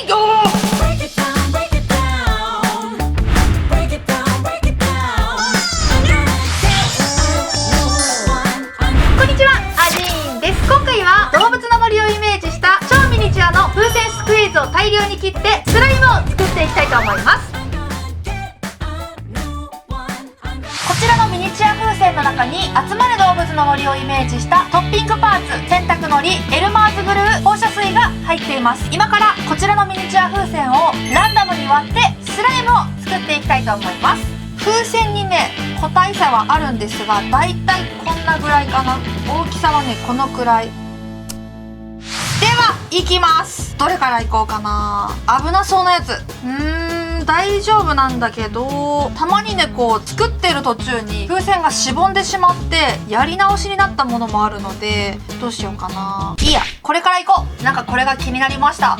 よー。こんにちは、アジーンです。今回は動物の森をイメージした超ミニチュアの風船スクイーズを大量に切ってスライムを作っていきたいと思います。こちらのミニチュア風船の中に集まる動物の森をイメージしたトッピングパーツ、洗濯のり、エルマーズグルー、放射水が入っています。今からこちらのミニチュア風船をランダムに割ってスライムを作っていきたいと思います。風船にね、個体差はあるんですが、だいたいこんなぐらいかな。大きさはね、このくらいでは、いきます。どれからいこうかな。危なそうなやつ。大丈夫なんだけど、たまにね、こう作ってる途中に風船がしぼんでしまってやり直しになったものもあるので、どうしようかな。いいや、これからいこう。なんかこれが気になりました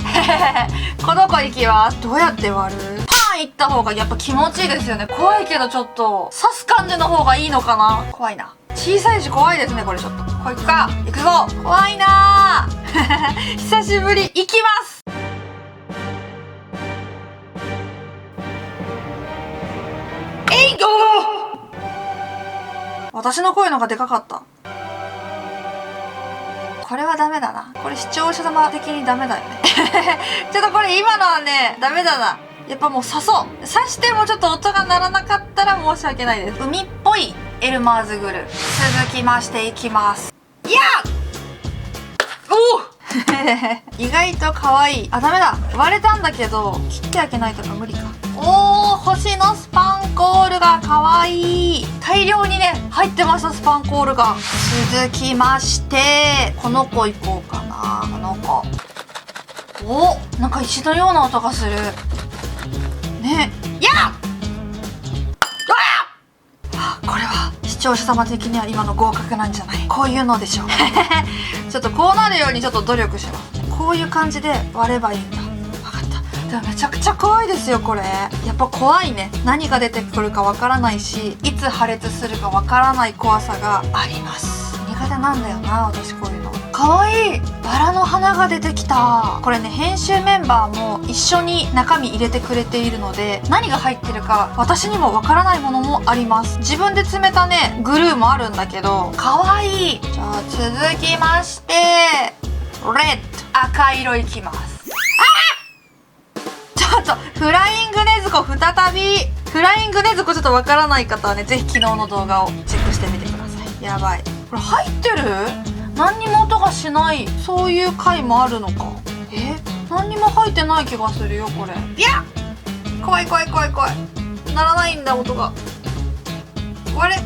この子いきます。どうやって割る？パンいった方がやっぱ気持ちいいですよね。怖いけどちょっと刺す感じの方がいいのかな。怖いな。小さいし怖いですね、これちょっと。これいくか。いくぞ。怖いなー久しぶり。いきます。えいよー。私の声のがでかかった。これはダメだな。これ視聴者様的にダメだよねちょっとこれ今のはね、ダメだな。やっぱもう刺そう。刺してもちょっと音が鳴らなかったら申し訳ないです。海っぽいエルマーズグル。続きましていきます。いやお意外と可愛い。あ、ダメだ。割れたんだけど、切ってあげないとか無理か。おー、星のスパンコールが可愛い。大量にね、入ってました、スパンコールが。続きまして、この子いこうかな。この子。お、なんか石のような音がする。ね、やっこれは視聴者様的には今の合格なんじゃない？こういうのでしょちょっとこうなるようにちょっと努力します。こういう感じで割ればいいんだ。分かった。でもめちゃくちゃ怖いですよこれ。やっぱ怖いね。何が出てくるかわからないし、いつ破裂するかわからない怖さがあります。苦手なんだよな、私こういうの。可愛い。バラの花が出てきた。これね、編集メンバーも一緒に中身入れてくれているので、何が入ってるか私にもわからないものもあります。自分で詰めたね、グルーもあるんだけど、可愛い。じゃあ続きまして、レッド、赤色いきます。ちょっと、フライングネズコ再び。フライングネズコちょっとわからない方はね、ぜひ昨日の動画をチェックしてみてください。やばい。これ入ってる？何にも音がしない。そういう回もあるのか。何にも入ってない気がするよこれ。いや、怖い怖い怖い怖い。ならないんだ音が。割れ。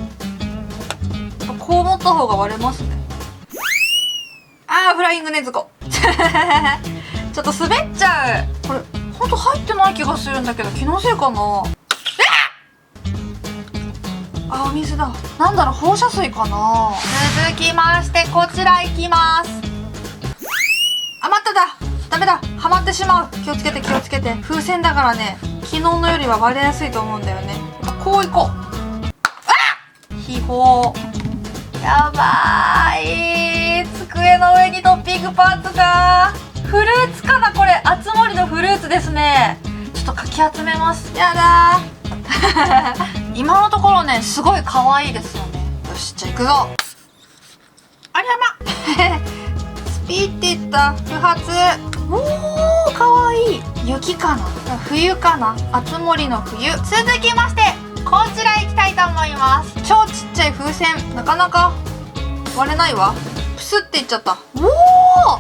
こう持った方が割れますね。あー、フライングネズコちょっと滑っちゃう。これほんと入ってない気がするんだけど、気のせいかな。あ、お水だ。なんだろう、放射水かな。続きましてこちらいきます。あ、待っただ。ダメだ。はまってしまう。気をつけて気をつけて。風船だからね、昨日のよりは割れやすいと思うんだよね。こういこう。あっ、秘宝。やばい。机の上にトッピングパーツが。フルーツかなこれ。あつ森のフルーツですね。ちょっとかき集めます。やだー今のところね、すごい可愛いですよね。よし、じゃあ行くぞ。ありゃまスピーっていった。不発。おー、可愛い。雪かな、冬かな。あつ森の冬。続きましてこちら行きたいと思います。超ちっちゃい風船。なかなか割れないわ。プスっていっちゃった。おー、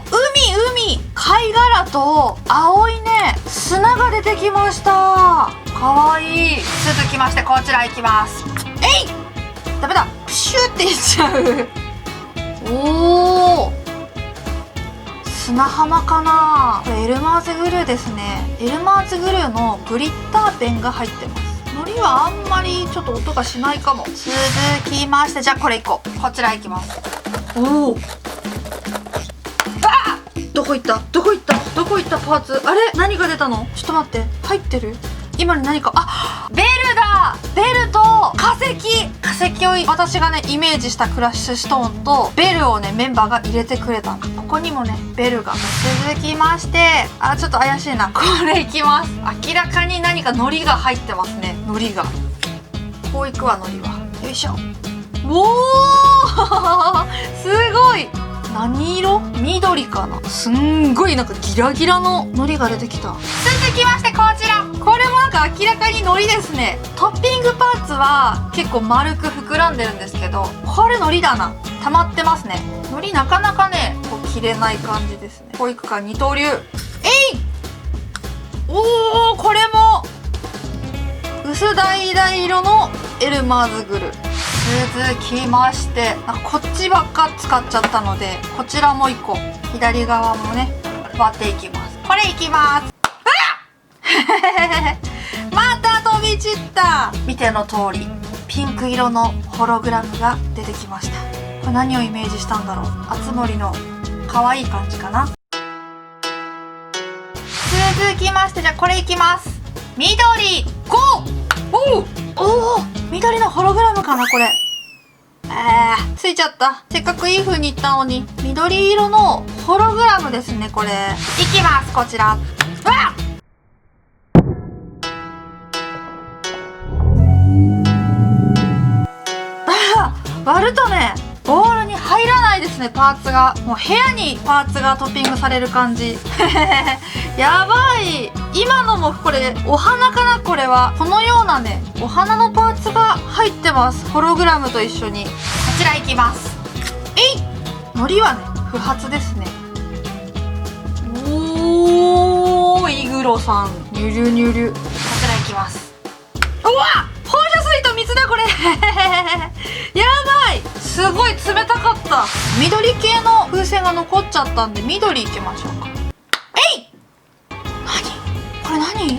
海貝殻と青いね、砂が出てきました。かわいい。続きましてこちら行きます。えい、ダメだ。プシュっていっちゃうおー、砂浜かな。これエルマーズグルーですね。エルマーズグルーのグリッターペンが入ってます。海苔はあんまりちょっと音がしないかも。続きまして、じゃあこれいこう。こちらいきます。おお、あっ、どこ行ったどこ行ったどこ行ったパーツ。あれ、何が出たの。ちょっと待って、入ってる。今に何か、あ、ベルだ。がベルと化石を私がねイメージしたクラッシュストーンとベルをねメンバーが入れてくれたの。ここにもねベルが。続きまして、ちょっと怪しいな、これいきます。明らかに何か海苔が入ってますね。海苔がこういくわ。海苔はよいしょ。おーすごい。何色？緑かな。すんごいなんかギラギラの海苔が出てきた。続きましてこちら、これもなんか明らかに海苔ですね。トッピングパーツは結構丸く膨らんでるんですけど、これ海苔だな。溜まってますね。海苔なかなかねこう切れない感じですね。こういくか。二刀流。おー、これも薄橙色のエルマーズグル。続きまして、こっちばっか使っちゃったので、こちらも1個左側もね割っていきます。これいきます。また飛び散った。見ての通りピンク色のホログラムが出てきました。これ何をイメージしたんだろう。あつ森の可愛い感じかな。続きまして、じゃあこれいきます。緑5。おお、緑のホログラムかなこれ。ついちゃった。せっかくいい風にいったのに。緑色のホログラムですねこれ。いきます。こちら。割るとねボールに入らないですね。パーツがもう部屋にパーツがトッピングされる感じ。やばい。今のもこれお花かな。これはこのようなねお花のパーツが入ってます。ホログラムと一緒に。こちらいきます。海苔はね不発ですね。おー、イグロさんニュルニュル。こちらいきます。うわっ、放射水と水だこれ。やばい、すごい冷たかった。緑系の風船が残っちゃったんで緑いきましょうか。これ何？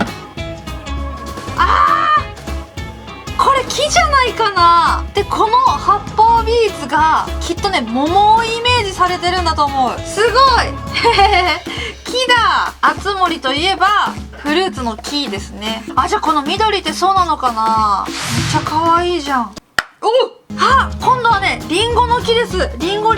これ木じゃないかな。でこの発泡ビーズがきっとね桃をイメージされてるんだと思う。すごい。木だ。あつ森といえばフルーツの木ですね。じゃあこの緑ってそうなのかな。めっちゃ可愛いじゃん。今度はねリンゴの木です。リンゴ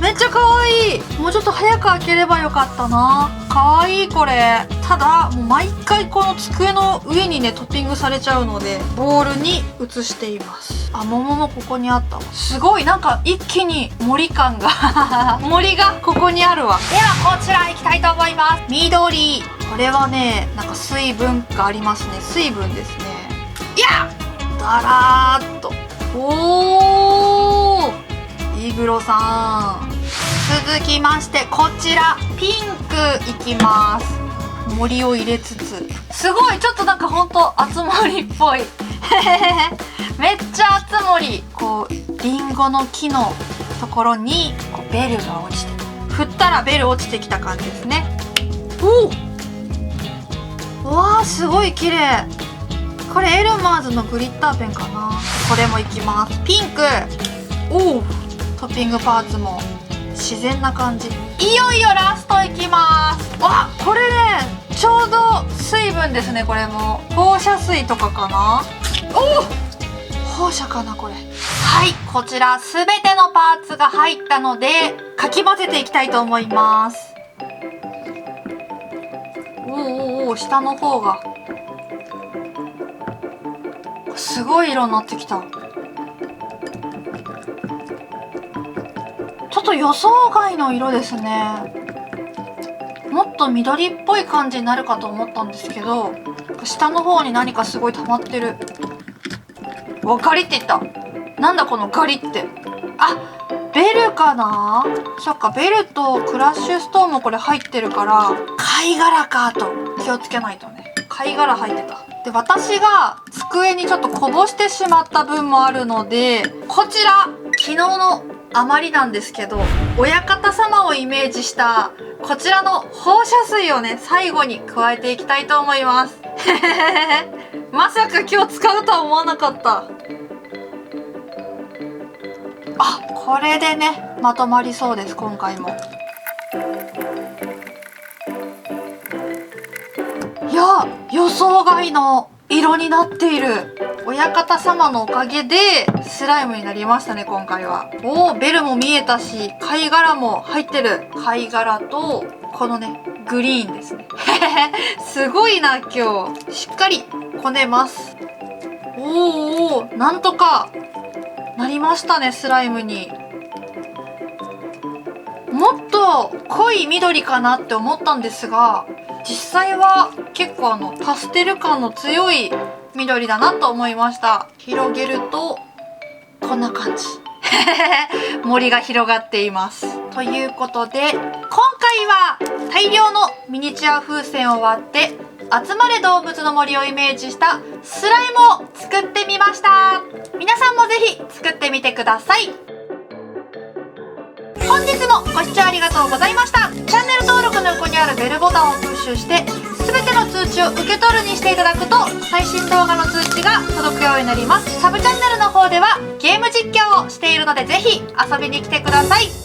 めっちゃ可愛い。もうちょっと早く開ければよかったな。可愛いこれ。ただもう毎回この机の上にねトッピングされちゃうのでボールに移しています。桃もここにあったわ。すごいなんか一気に森感が森がここにあるわ。ではこちら行きたいと思います。緑。これはねなんか水分がありますね。水分ですね。だらーっと。おー、イグロさん。続きましてこちらピンクいきます。森を入れつつ、すごいちょっとなんかほんとあつ森っぽい。めっちゃあつ森。こうリンゴの木のところにこうベルが落ちて、振ったらベル落ちてきた感じですね。うわー、すごい綺麗。これエルマーズのグリッターペンかな。これもいきます。ピンク。トッピングパーツも自然な感じ。いよいよラストいきます。これねちょうど水分ですね。これも放射水とかかな。放射かなこれ。こちらすべてのパーツが入ったのでかき混ぜていきたいと思います。下の方がすごい色になってきた。ちょっと予想外の色ですね。もっと緑っぽい感じになるかと思ったんですけど、下の方に何かすごい溜まってる。ガリっていった。なんだこのガリって。ベルかな。そっか、ベルとクラッシュストーンもこれ入ってるから貝殻かと気をつけないとね。貝殻入ってた。で私が机にちょっとこぼしてしまった分もあるので、こちら昨日の余りなんですけど、親方様をイメージしたこちらの放射水をね最後に加えていきたいと思います。まさか今日使うとは思わなかった。これでねまとまりそうです。今回もいや予想外の色になっている。親方様のおかげでスライムになりましたね、今回は。おー、ベルも見えたし、貝殻も入ってる。貝殻とこのねグリーンですね。すごいな今日。しっかりこねます。おー、なんとかなりましたね、スライムに。もっと濃い緑かなって思ったんですが、実際は結構パステル感の強い緑だなと思いました。広げるとこんな感じ。森が広がっています。ということで、今回は大量のミニチュア風船を割って集まれ動物の森をイメージしたスライムを作ってみました。皆さんもぜひ作ってみてください。本日もご視聴ありがとうございました。チャンネル登録の横にあるベルボタンをプッシュして全ての通知を受け取るにしていただくと最新動画の通知が届くようになります。サブチャンネルの方ではゲーム実況をしているのでぜひ遊びに来てください。